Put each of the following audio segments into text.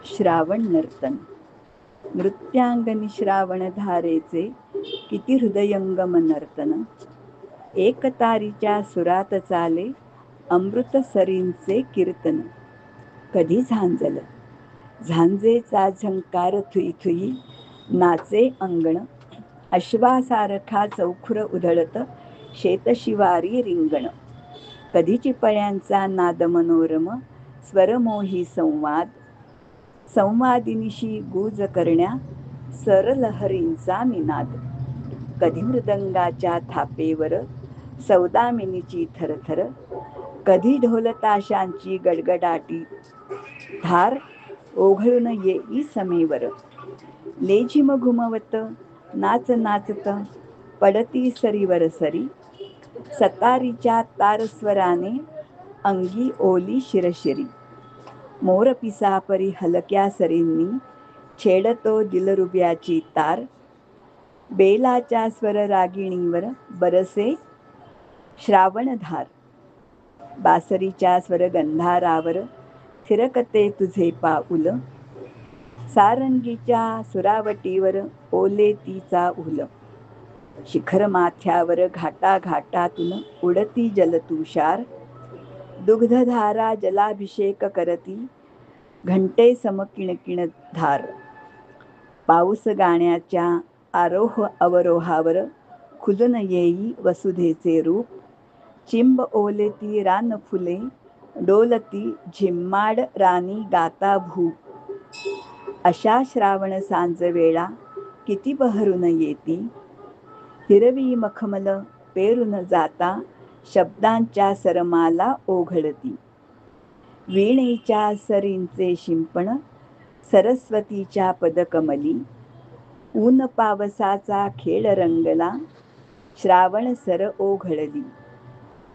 श्रावण नर्तन. नृत्यांगनी श्रावण धारेचे किती हृदयंगम नर्तन. एक तारीच्या सुरात चाले अमृत सरींचे कीर्तन. कधी झांजल झांजेचा झंकार थुई थुई नाचे अंगण. अश्वासारखा चौखुर उधळत शेतशिवारी रिंगण. कधी चिपळ्यांचा नाद मनोरम स्वरमोही संवाद. संवादिनीशी गुज करण्या सरलहरींचा निनाद. कधी मृदंगाच्या थापेवर सौदामिनीची थरथर. कधी ढोलताशांची गडगडाटी धार ओघळून येई समेवर. लेझिम घुमवत नाच नाचत पडती सरीवर सरी. सतारीच्या तारस्वराने अंगी ओली शिरशिरी. मोरपिसापरी हलक्या सरींनी छेडतो दिलरुब्याची तार. बेलाच्या स्वररागिणीवर बरसे श्रावणधार. बासरीच्या स्वरगंधारावर थिरकते तुझे पाऊल. सारंगीच्या सुरावटीवर ओले तिचा उल. शिखर माथ्यावर घाटाघाटातून उडती जलतुषार. दुग्धधारा जलाभिषेक करती घंटे समकिणकिण धार. पाऊस गाण्याच्या आरोह अवरोहावर खुलून येई वसुधेचे रूप. चिंब ओलेती रानफुले डोलती झिम्माड राणी गाता भूप. अशा श्रावण सांज वेळा किती बहरून येती. हिरवी मखमल पेरून जाता शब्दांच्या सरमाला ओघळती. वीणेच्या सरींचे शिंपण सरस्वतीच्या पदकमली. ऊन पावसाचा खेळ रंगला श्रावण सर ओघळली.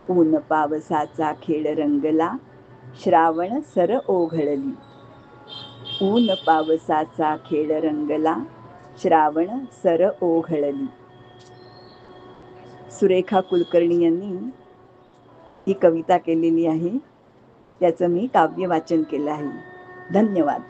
ऊन पावसाचा खेळ रंगला श्रावण सर ओघळली. ऊन पावसाचा खेळ रंगला श्रावण सर ओघळली. सुरेखा कुलकर्णी यांनी ही कविता केलेली आहे. त्याचं मी काव्य वाचन केलं आहे. धन्यवाद.